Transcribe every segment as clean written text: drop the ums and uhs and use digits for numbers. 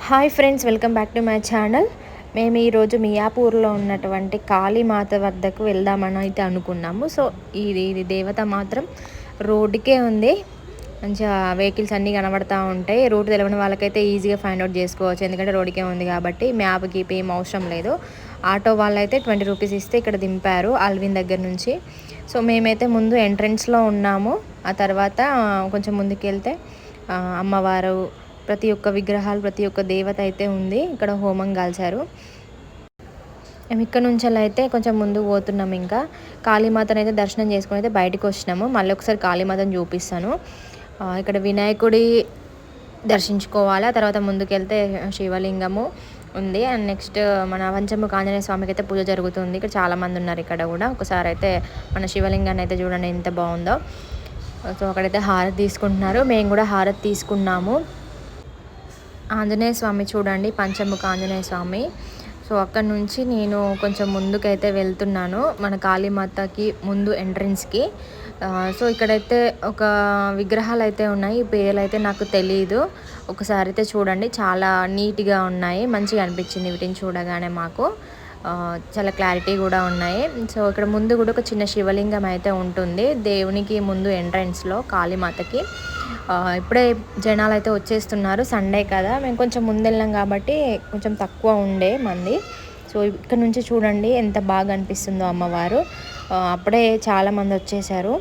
Hi friends, welcome back to my channel. మేము ఈరోజు మియాపూర్లో ఉన్నటువంటి కాళీమాత వద్దకు వెళ్దామని అయితే అనుకున్నాము. సో ఇది దేవత మాత్రం రోడ్డుకే ఉంది. మంచిగా వెహికల్స్ అన్నీ కనబడతా ఉంటాయి. రూట్ తెలియని వాళ్ళకైతే ఈజీగా ఫైండ్ అవుట్ చేసుకోవచ్చు, ఎందుకంటే రోడ్డుకే ఉంది కాబట్టి మ్యాప్ గీప్ ఏం అవసరం లేదు. ఆటో వాళ్ళైతే 20 రూపీస్ ఇస్తే ఇక్కడ దింపారు అల్విన్ దగ్గర నుంచి. సో మేమైతే ముందు ఎంట్రన్స్లో ఉన్నాము. ఆ తర్వాత కొంచెం ముందుకు వెళ్తే అమ్మవారు, ప్రతి ఒక్క విగ్రహాలు, ప్రతి ఒక్క దేవత అయితే ఉంది. ఇక్కడ హోమం కాల్చారు. మేము ఇక్కడ నుంచి అయితే కొంచెం ముందుకు పోతున్నాము. ఇంకా కాళీమాతను అయితే దర్శనం చేసుకుని అయితే బయటకు వచ్చినాము. మళ్ళీ ఒకసారి కాళీమాతను చూపిస్తాను. ఇక్కడ వినాయకుడి దర్శించుకోవాలి. ఆ తర్వాత ముందుకెళ్తే శివలింగము ఉంది. అండ్ నెక్స్ట్ మన పంచముఖ ఆంజనేయ స్వామికి అయితే పూజ జరుగుతుంది. ఇక్కడ చాలామంది ఉన్నారు. ఇక్కడ కూడా ఒకసారి అయితే మన శివలింగాన్ని అయితే చూడండి ఎంత బాగుందో. సో అక్కడైతే హారతి తీసుకుంటున్నారు. మేము కూడా హారతి తీసుకున్నాము. ఆంజనేయ స్వామి చూడండి, పంచముఖ ఆంజనేయ స్వామి. సో అక్కడ నుంచి నేను కొంచెం ముందుకైతే వెళ్తున్నాను, మన కాళీమాతకి ముందు ఎంట్రన్స్కి. సో ఇక్కడైతే ఒక విగ్రహాలు అయితే ఉన్నాయి. పేర్లు అయితే నాకు తెలియదు. ఒకసారి అయితే చూడండి, చాలా నీట్గా ఉన్నాయి. మంచిగా అనిపించింది వీటిని చూడగానే మాకు. చాలా క్లారిటీ కూడా ఉన్నాయి. సో ఇక్కడ ముందు కూడా ఒక చిన్న శివలింగం అయితే ఉంటుంది దేవునికి ముందు ఎంట్రన్స్లో కాళీమాతకి. ఇప్పుడే జనాలు అయితే వచ్చేస్తున్నారు, సండే కదా. మేము కొంచెం ముందు వెళ్ళాం కాబట్టి కొంచెం తక్కువ ఉండే మంది. సో ఇక్కడ నుంచి చూడండి ఎంత బాగా అనిపిస్తుందో అమ్మవారు. అప్పుడే చాలామంది వచ్చేసారు.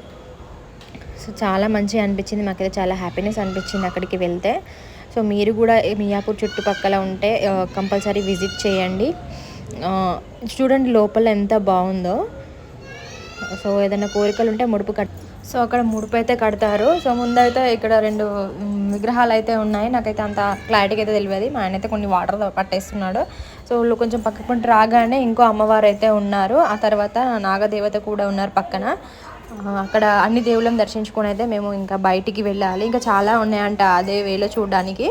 సో చాలా మంచిగా అనిపించింది, మాకైతే చాలా హ్యాపీనెస్ అనిపించింది అక్కడికి వెళ్తే. సో మీరు కూడా మియాపూర్ చుట్టుపక్కల ఉంటే కంపల్సరీ విజిట్ చేయండి. చూడండి లోపల ఎంత బాగుందో. సో ఏదైనా కోరికలు ఉంటే ముడుపు సో అక్కడ ముడుపు అయితే కడతారు. సో ముందైతే ఇక్కడ 2 విగ్రహాలు అయితే ఉన్నాయి. నాకైతే అంత క్లారిటీగా అయితే తెలియదు. మా ఆయన అయితే కొన్ని వాటర్ పట్టేస్తున్నాడు. సో వాళ్ళు కొంచెం పక్కకు పంట రాగానే ఇంకో అమ్మవారు అయితే ఉన్నారు. ఆ తర్వాత నాగదేవత కూడా ఉన్నారు పక్కన. అక్కడ అన్ని దేవుళ్ళని దర్శించుకొని అయితే మేము ఇంకా బయటికి వెళ్ళాలి. ఇంకా చాలా ఉన్నాయంట అదే వేలో చూడడానికి.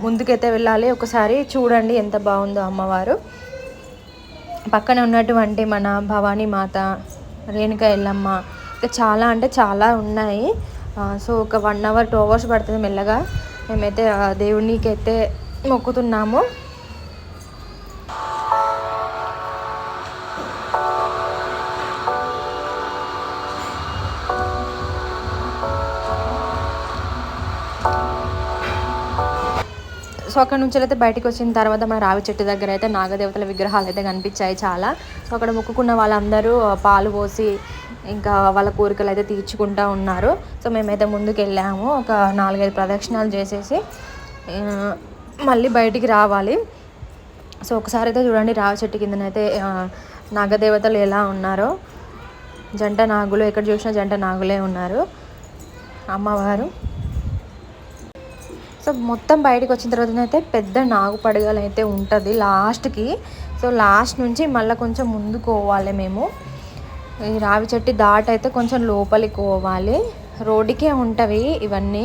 ముందుకైతే వెళ్ళాలి. ఒకసారి చూడండి ఎంత బాగుందో అమ్మవారు. పక్కన ఉన్నటువంటి మన భవానీ మాత, రేణుక ఎల్లమ్మ, ఇంకా చాలా అంటే చాలా ఉన్నాయి. సో ఒక 1 అవర్ 2 అవర్స్ పడుతుంది మెల్లగా. మేమైతే దేవునికి అయితే మొక్కుతున్నాము. సో అక్కడ నుంచి అయితే బయటకు వచ్చిన తర్వాత మన రావి చెట్టు దగ్గర అయితే నాగదేవతల విగ్రహాలు అయితే కనిపించాయి చాలా. సో అక్కడ మొక్కుకున్న వాళ్ళందరూ పాలు పోసి ఇంకా వాళ్ళ కోరికలు అయితే తీర్చుకుంటూ ఉన్నారు. సో మేమైతే ముందుకు వెళ్ళాము. ఒక 4-5 ప్రదక్షిణాలు చేసేసి మళ్ళీ బయటికి రావాలి. సో ఒకసారి అయితే చూడండి రావి చెట్టు కిందనైతే నాగదేవతలు ఎలా ఉన్నారో. జంట నాగులు, ఎక్కడ చూసినా జంట నాగులే ఉన్నారు అమ్మవారు. సో మొత్తం బయటకు వచ్చిన తర్వాత అయితే పెద్ద నాగు పడగలు అయితే ఉంటుంది లాస్ట్కి. సో లాస్ట్ నుంచి మళ్ళీ కొంచెం ముందుకు పోవాలి మేము. ఈ రావి చెట్టు దాటైతే కొంచెం లోపలికి పోవాలి. రోడ్డుకే ఉంటవి ఇవన్నీ.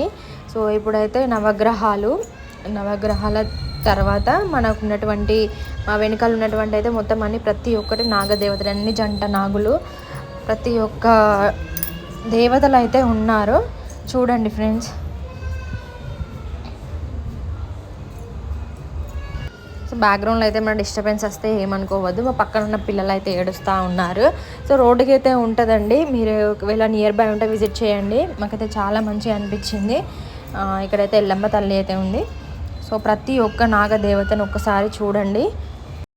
సో ఇప్పుడైతే నవగ్రహాల తర్వాత మనకు ఉన్నటువంటి మా వెనకాల ఉన్నటువంటి అయితే మొత్తం అన్ని ప్రతి ఒక్కటి నాగదేవతలు, అన్ని జంట నాగులు, ప్రతి ఒక్క దేవతలు అయితే ఉన్నారు. చూడండి ఫ్రెండ్స్. సో బ్యాక్గ్రౌండ్లో అయితే మన డిస్టర్బెన్స్ వస్తే ఏమనుకోవద్దు. మా పక్కన ఉన్న పిల్లలు అయితే ఏడుస్తూ ఉన్నారు. సో రోడ్డుకి అయితే ఉంటుందండి, మీరు ఒకవేళ నియర్ బై ఉంటే విజిట్ చేయండి. మాకైతే చాలా మంచిగా అనిపించింది. ఇక్కడైతే ఎల్లమ్మ తల్లి అయితే ఉంది. సో ప్రతి ఒక్క నాగదేవతను ఒక్కసారి చూడండి.